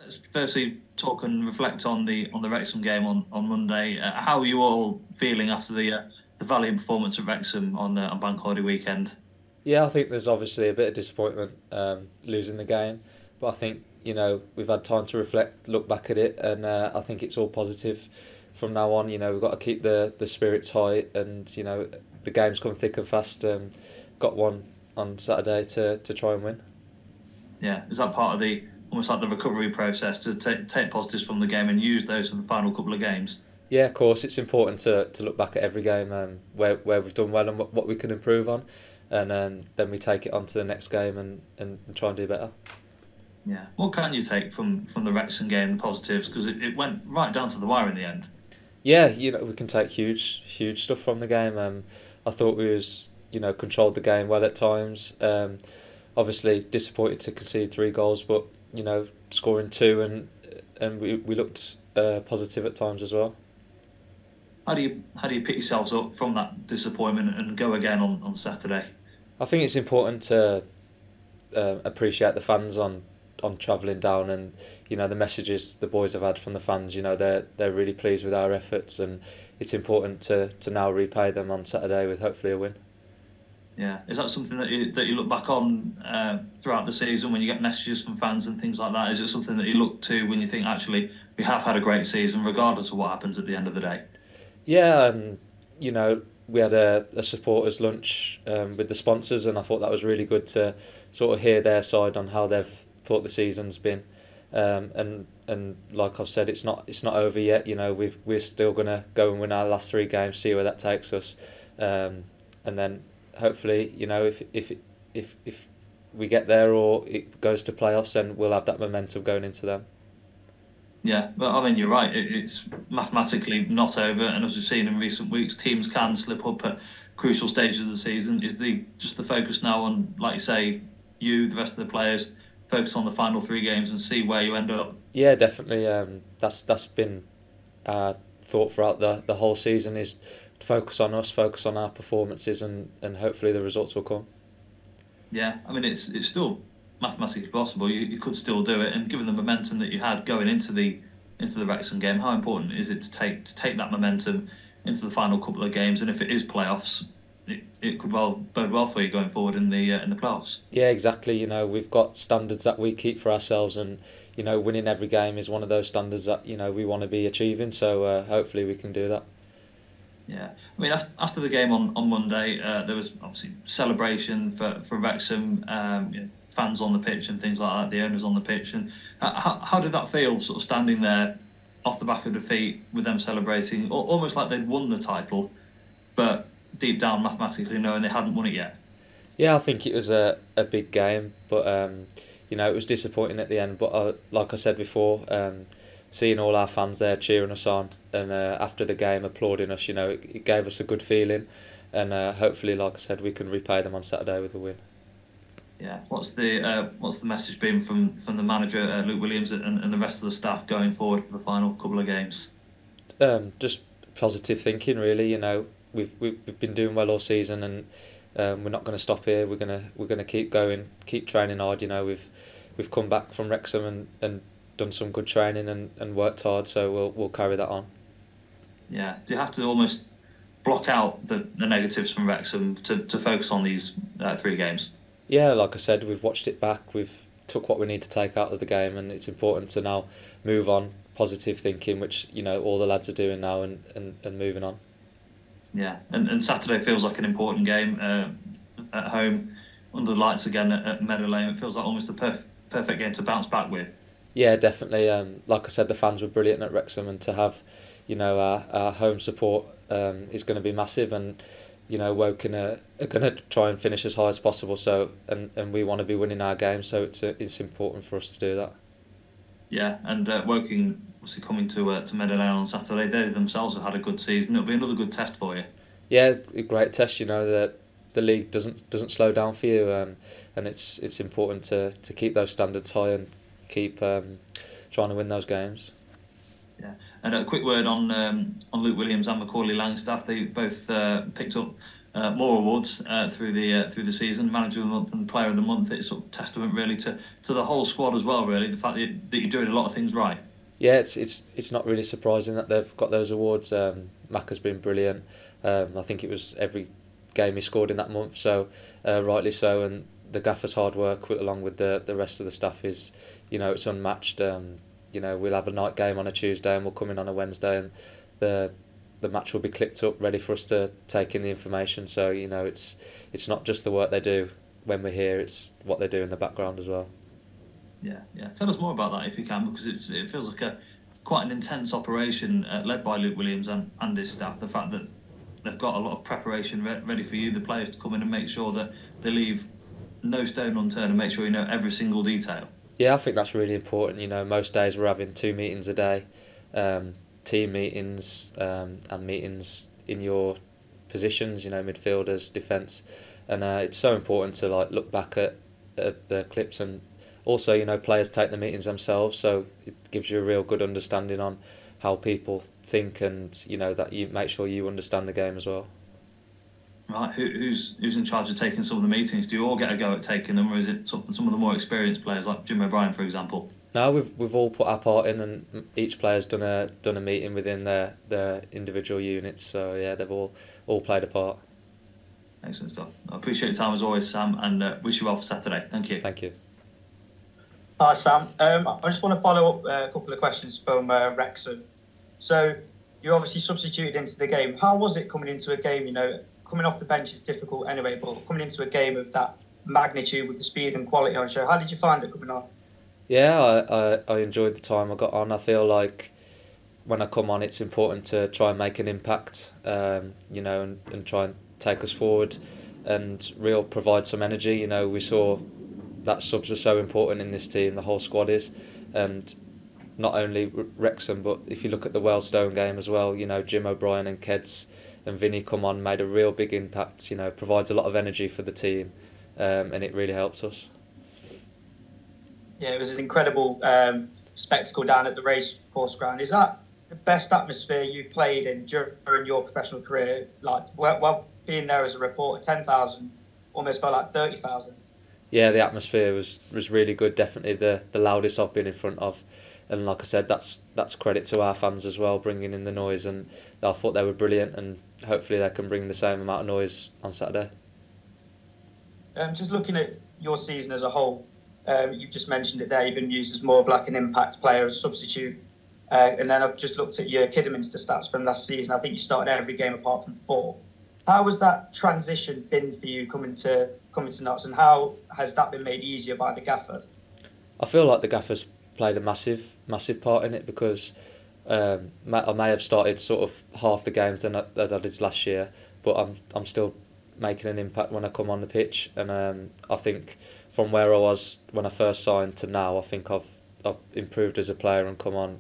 Let's firstly talk and reflect on the Wrexham game on Monday. How are you all feeling after the valiant performance of Wrexham on Bank Holiday weekend? Yeah, I think there's obviously a bit of disappointment losing the game, but I think we've had time to reflect, look back at it, and I think it's all positive from now on. We've got to keep the spirits high, and the games come thick and fast. Got one on Saturday to try and win. Yeah, is that part of the almost like the recovery process to take positives from the game and use those in the final couple of games? Yeah, of course, it's important to look back at every game where we've done well and what we can improve on, and then we take it on to the next game and try and do better. Yeah. What can you take from the Wrexham game, the positives? Because it went right down to the wire in the end. Yeah, we can take huge stuff from the game. I thought we was controlled the game well at times. Obviously disappointed to concede 3 goals, but scoring two and we looked positive at times as well. How do you pick yourselves up from that disappointment and go again on Saturday? I think it's important to appreciate the fans on travelling down, and the messages the boys have had from the fans. They're really pleased with our efforts, and it's important to now repay them on Saturday with hopefully a win. Yeah, is that something that you look back on throughout the season when you get messages from fans and things like that? Is it something that you look to when you think actually we have had a great season, regardless of what happens at the end of the day? Yeah, we had a supporters lunch with the sponsors, and I thought that was really good to sort of hear their side on how they've thought the season's been. And like I've said, it's not over yet. We're still gonna go and win our last 3 games, see where that takes us, and then hopefully, if we get there or it goes to playoffs, then we'll have that momentum going into them. Yeah, but I mean, you're right. It's mathematically not over, and as we've seen in recent weeks, teams can slip up at crucial stages of the season. Is the just the focus now on, like you say, you, the rest of the players, focus on the final 3 games and see where you end up? Yeah, definitely. That's been our thought throughout the whole season is to focus on us, focus on our performances, and hopefully the results will come. Yeah, I mean, it's still mathematically possible. You could still do it, and given the momentum that you had going into the Wrexham game, how important is it to take that momentum into the final couple of games? And if it is playoffs, it could well bode well for you going forward in the playoffs. Yeah, exactly. We've got standards that we keep for ourselves, and winning every game is one of those standards that we want to be achieving. So hopefully we can do that. Yeah, I mean, after the game on Monday, there was obviously celebration for Wrexham, fans on the pitch and things like that, the owners on the pitch. And how did that feel, sort of standing there off the back of defeat with them celebrating, almost like they'd won the title, but deep down mathematically knowing they hadn't won it yet? Yeah, I think it was a big game, but it was disappointing at the end. But like I said before, seeing all our fans there cheering us on and after the game applauding us, it gave us a good feeling, and hopefully, like I said, we can repay them on Saturday with a win. Yeah, what's the message been from the manager Luke Williams and the rest of the staff going forward for the final couple of games? Just positive thinking, really. We've been doing well all season, and we're not going to stop here. We're gonna keep going, keep training hard. We've come back from Wrexham and done some good training and worked hard, so we'll carry that on. Yeah, do you have to almost block out the negatives from Wrexham to focus on these 3 games? Yeah, like I said, we've watched it back. We've took what we need to take out of the game, and it's important to now move on. Positive thinking, which all the lads are doing now, and moving on. Yeah, and Saturday feels like an important game at home under the lights again at Meadow Lane. It feels like almost the perfect game to bounce back with. Yeah, definitely. Like I said, the fans were brilliant at Wrexham, and to have our home support is going to be massive, and Woking are going to try and finish as high as possible. So and we want to be winning our game, so it's important for us to do that. Yeah, and Woking obviously coming to Meadow Lane on Saturday. They themselves have had a good season. It'll be another good test for you. Yeah, a great test. That the league doesn't slow down for you, and it's important to keep those standards high and keep trying to win those games. Yeah, and a quick word on Luke Williams and Macaulay Langstaff. They both picked up more awards through the season, Manager of the Month and Player of the Month. It's sort of testament really to the whole squad as well. Really, the fact that you're doing a lot of things right. Yeah, it's not really surprising that they've got those awards. Mac has been brilliant. I think it was every game he scored in that month, so rightly so. And the gaffer's hard work along with the rest of the staff is, it's unmatched. We'll have a night game on a Tuesday and we'll come in on a Wednesday, and the match will be clipped up, ready for us to take in the information. So it's not just the work they do when we're here; it's what they do in the background as well. Yeah. Tell us more about that if you can, because it feels like quite an intense operation led by Luke Williams and his staff. The fact that they've got a lot of preparation ready for you, the players, to come in and make sure that they leave no stone unturned and make sure you know every single detail. Yeah, I think that's really important. Most days we're having 2 meetings a day. Team meetings and meetings in your positions, midfielders, defence, and it's so important to look back at the clips, and also players take the meetings themselves, so it gives you a real good understanding on how people think, and that you make sure you understand the game as well. Right, who's in charge of taking some of the meetings? Do you all get a go at taking them, or is it some of the more experienced players like Jim O'Brien, for example? No, we've all put our part in, and each player's done a meeting within their individual units. So yeah, they've all played a part. Excellent stuff. I appreciate your time as always, Sam, and wish you well for Saturday. Thank you. Thank you. Hi, Sam. I just want to follow up a couple of questions from Wrexham. So you obviously substituted into the game. How was it coming into a game? Coming off the bench is difficult anyway, but coming into a game of that magnitude with the speed and quality on show, how did you find it coming on? Yeah, I enjoyed the time I got on. I feel like when I come on, it's important to try and make an impact, and try and take us forward and provide some energy. We saw that subs are so important in this team, the whole squad is, and not only Wrexham, but if you look at the Wellstone game as well, Jim O'Brien and Keds and Vinny come on, made a real big impact, provides a lot of energy for the team, and it really helps us. Yeah, it was an incredible spectacle down at the racecourse ground. Is that the best atmosphere you've played in during your professional career? Well, being there as a reporter, 10,000 almost felt like 30,000. Yeah, the atmosphere was really good. Definitely the loudest I've been in front of, and like I said, that's credit to our fans as well, bringing in the noise. And I thought they were brilliant, and hopefully they can bring the same amount of noise on Saturday. Just looking at your season as a whole. You've just mentioned it there, you've been used as more of like an impact player, a substitute. And then I've just looked at your Kidderminster stats from last season. I think you started every game apart from 4. How has that transition been for you coming to Notts, and how has that been made easier by the gaffer? I feel like the gaffer's played a massive part in it, because I may have started sort of half the games than I did last year, but I'm still making an impact when I come on the pitch. And I think from where I was when I first signed to now, I think I've improved as a player and come on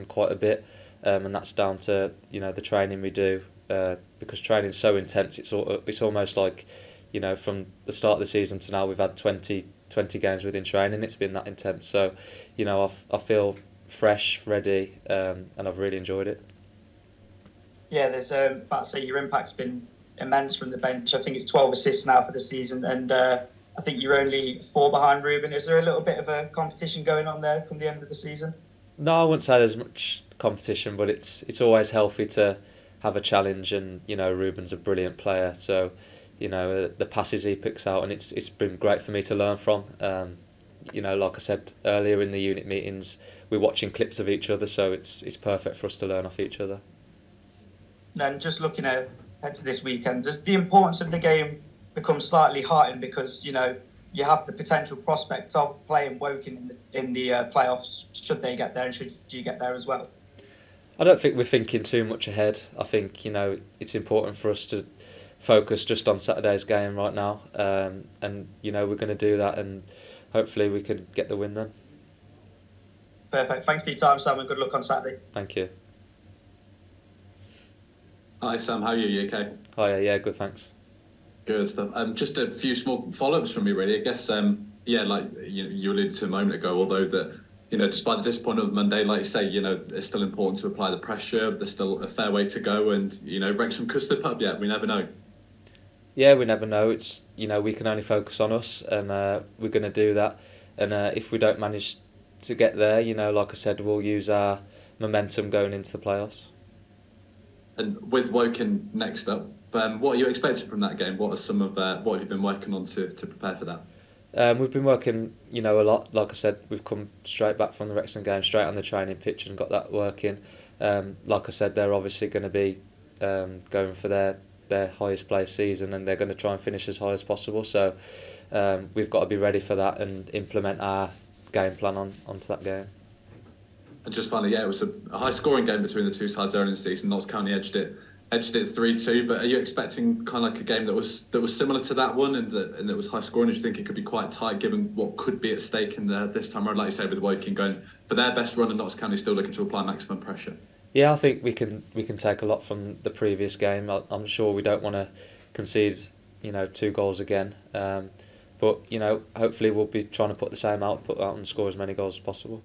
quite a bit, and that's down to the training we do, because training's so intense. It's almost like from the start of the season to now we've had 20 games within training. It's been that intense, so I feel fresh, ready, and I've really enjoyed it. Yeah, there's about to say your impact's been immense from the bench. I think it's 12 assists now for the season, and I think you're only 4 behind Reuben. Is there a little bit of a competition going on there from the end of the season? No, I wouldn't say there's much competition, but it's always healthy to have a challenge, and Reuben's a brilliant player, so the passes he picks out, and it's been great for me to learn from. Like I said earlier in the unit meetings, we're watching clips of each other, so it's perfect for us to learn off each other. And just looking ahead to this weekend, does the importance of the game become slightly heightened because you have the potential prospect of playing Woking in the playoffs should they get there, and should you get there as well? I don't think we're thinking too much ahead. I think it's important for us to focus just on Saturday's game right now, and we're going to do that, and hopefully we can get the win then. Perfect. Thanks for your time, Sam, and good luck on Saturday. Thank you. Hi Sam, how are you? You okay? Hi, yeah, good, thanks. Good stuff. Just a few small follow-ups from me, really. I guess, like you alluded to a moment ago, although that, despite the disappointment of Monday, like you say, it's still important to apply the pressure. There's still a fair way to go, and, Wrexham could slip up yet. We never know. Yeah, we never know. It's, you know, we can only focus on us, and we're going to do that. And if we don't manage to get there, you know, like I said, we'll use our momentum going into the playoffs. And with Woking next up, what are you expecting from that game? What are some of what have you been working on to prepare for that? We've been working, you know, a lot. Like I said, we've come straight back from the Wrexham game, straight on the training pitch and got that working. Like I said, they're obviously going to be going for their highest place season, and they're going to try and finish as high as possible. So we've got to be ready for that and implement our game plan onto that game. And just finally, it was a high scoring game between the two sides early in the season. Notts County edged it 3-2. But are you expecting kind of like a game that was similar to that one, and that was high scoring? Do you think it could be quite tight given what could be at stake in this time around? Like you say, with Woking going for their best run and Notts County still looking to apply maximum pressure. Yeah, I think we can take a lot from the previous game. I'm sure we don't want to concede, you know, 2 goals again. But, you know, hopefully we'll be trying to put the same output out and score as many goals as possible.